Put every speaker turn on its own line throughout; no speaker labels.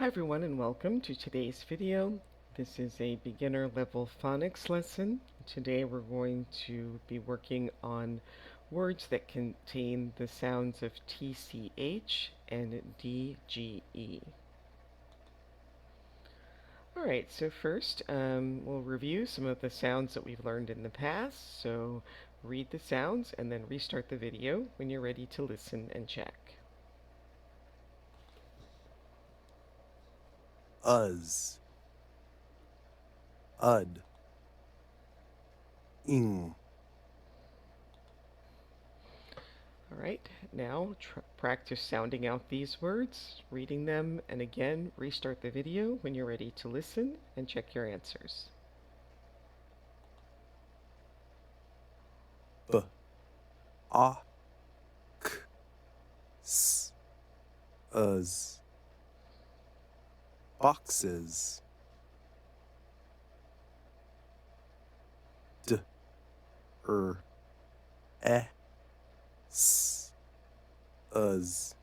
Hi everyone and welcome to today's video. This is a beginner level phonics lesson. Today we're going to be working on words that contain the sounds of TCH and DGE. Alright, so first we'll review some of the sounds that we've learned in the past. So read the sounds and then restart the video when you're ready to listen and check.
Uz, ud, ing,
Alright, now practice sounding out these words, reading them, and again, restart the video when you're ready to listen and check your answers.
b, a, k, s, uz, boxes, d, e, s, uz,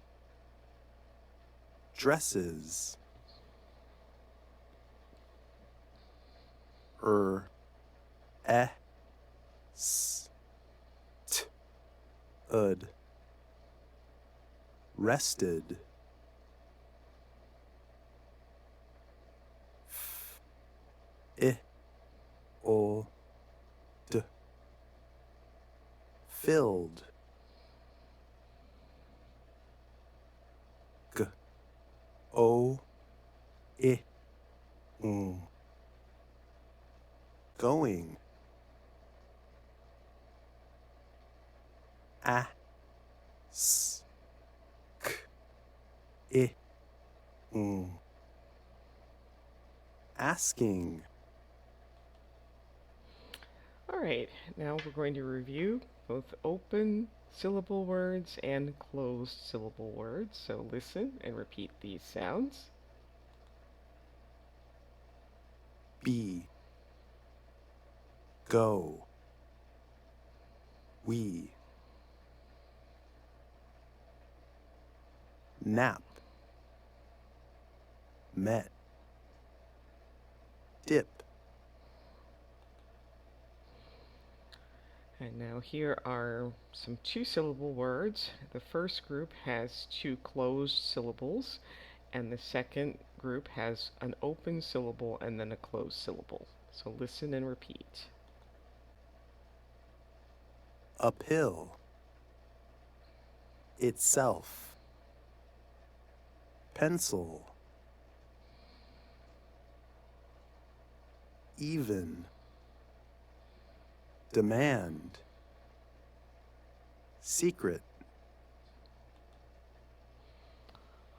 dresses, e, s, t, ud, rested, f, I, o, d, filled, g, o, I, ng, going, a, s, k, I, ng, asking,
Alright, now we're going to review both open syllable words and closed syllable words. So listen and repeat these sounds.
be, go, we, nap, met, dip,
And now here are some two-syllable words. The first group has two closed syllables, and the second group has an open syllable and then a closed syllable. So listen and repeat.
uphill, itself, pencil, even, demand, secret,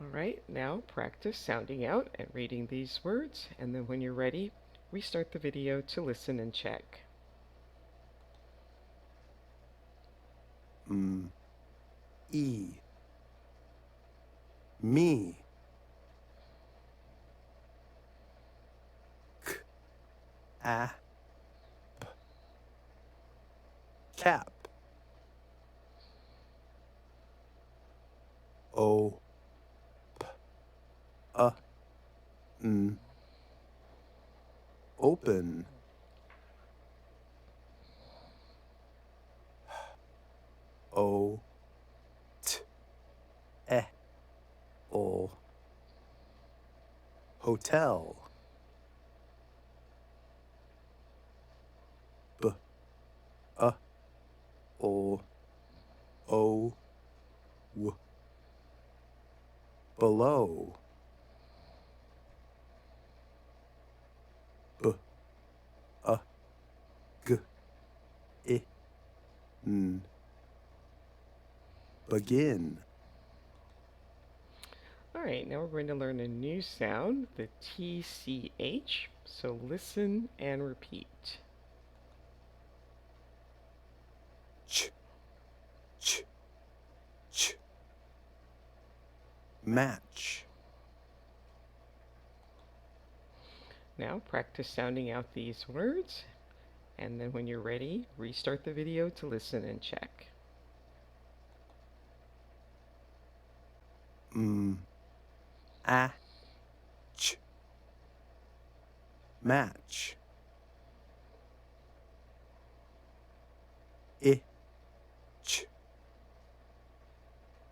Alright, now practice sounding out and reading these words, and then when you're ready, restart the video to listen and check.
e, me, k, a, cap, o, a, open, o, t, e, o, hotel, b, a, o, o, w, below, b, a, g, I, n, begin,
Alright, now we're going to learn a new sound, the TCH. So listen and repeat.
ch, ch, ch, match,
Now practice sounding out these words, and then when you're ready, restart the video to listen and check.
a, match, itch,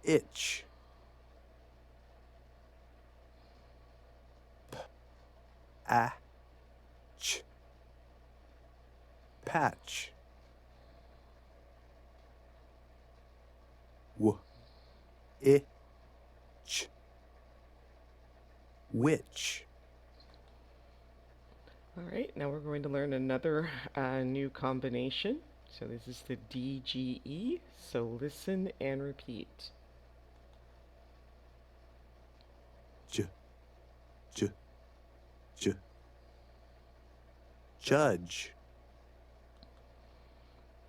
itch, patch, patch, itch, witch.
All right, now we're going to learn another new combination. So this is the DGE. So listen and repeat.
J, j, j, judge,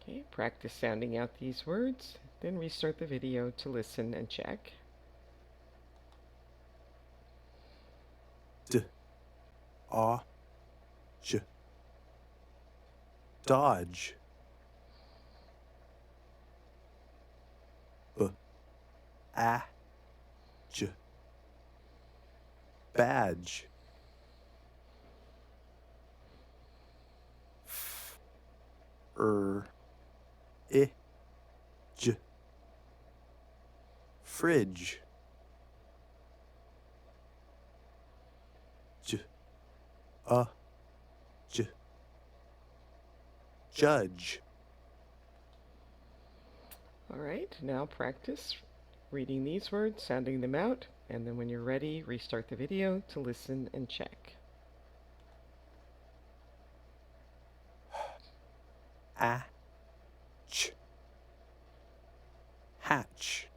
Okay, practice sounding out these words, then restart the video to listen and check.
d, a, j, dodge, b, a, j, badge, f, I, j, fridge, j, j, judge.
All right, now practice reading these words, sounding them out, and then when you're ready, restart the video to listen and check.
Ch, hatch,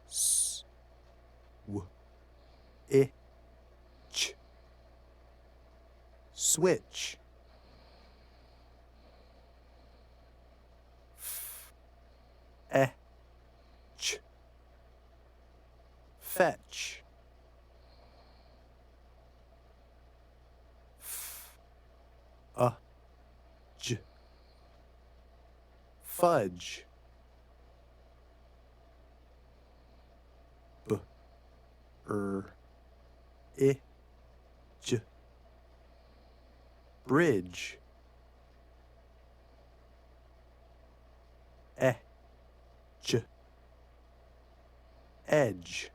s, w, itch, switch, f, etch, fetch, f, j, fudge, b, I, j, bridge, j, edge,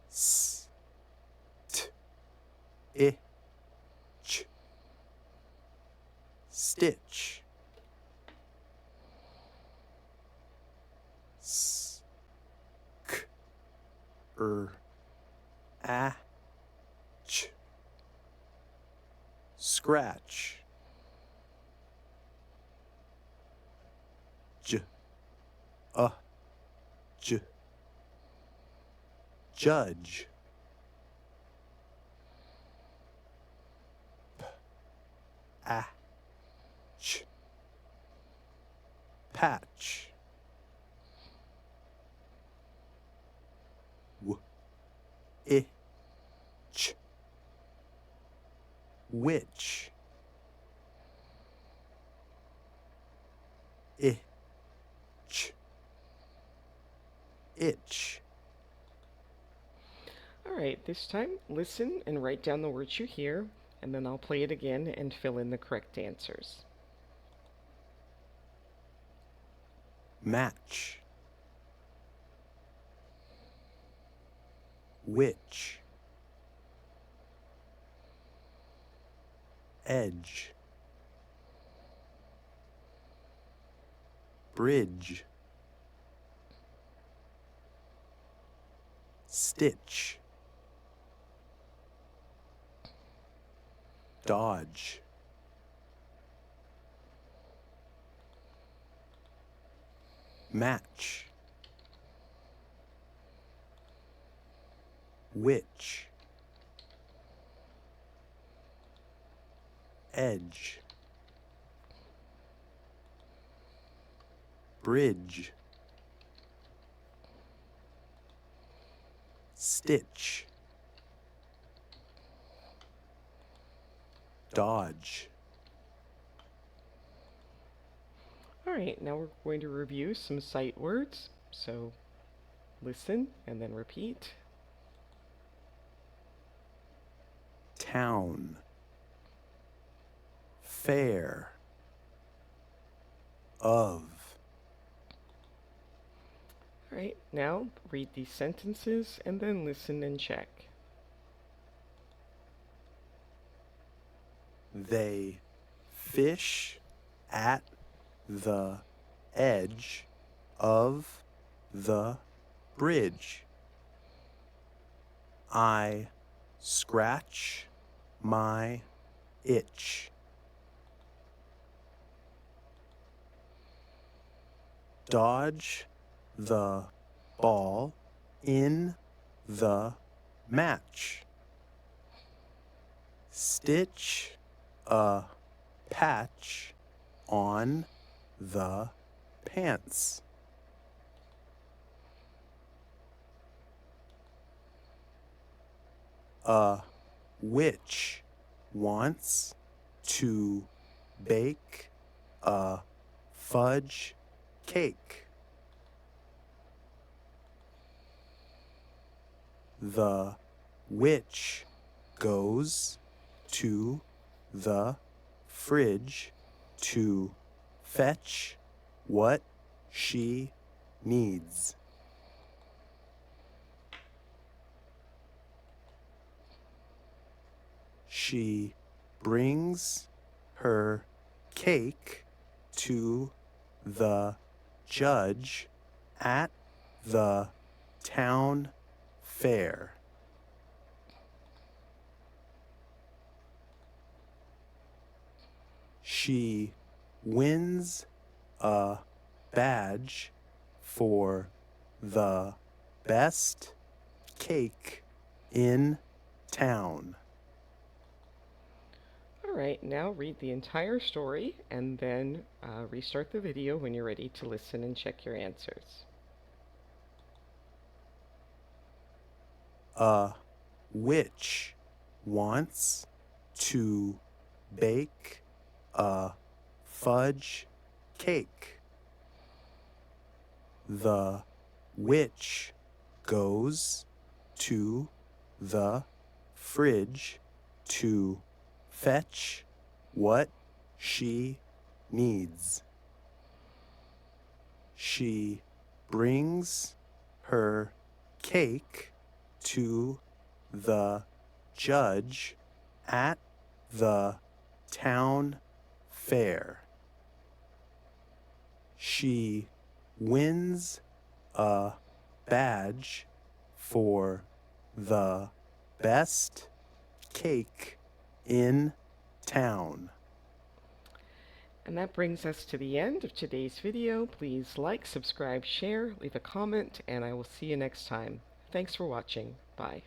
s, t, itch, stitch, s, k, ch, scratch, j, j, judge, ch, patch, itch, witch, itch, itch.
All right, this time listen and write down the words you hear, and then I'll play it again and fill in the correct answers.
Match, witch, edge, bridge, stitch, dodge, match, witch, edge, bridge, stitch, dodge.
All right, now we're going to review some sight words. So Listen and then repeat.
Town. Fair. Of.
All right, now read these sentences and then listen and check.
They fish at the edge of the bridge. I scratch my itch. Dodge the ball in the match. Stitch a patch on the pants. A witch wants to bake a fudge cake. The witch goes to the fridge to fetch what she needs. She brings her cake to the judge at the town fair. She wins a badge for the best cake in town.
All right, now read the entire story and then restart the video when you're ready to listen and check your answers.
A witch wants to bake a fudge cake. The witch goes to the fridge to fetch what she needs. She brings her cake to the judge at the town fair. She wins a badge for the best cake in town.
And that brings us to the end of today's video. Please like, subscribe, share, leave a comment, and I will see you next time. Thanks for watching. Bye.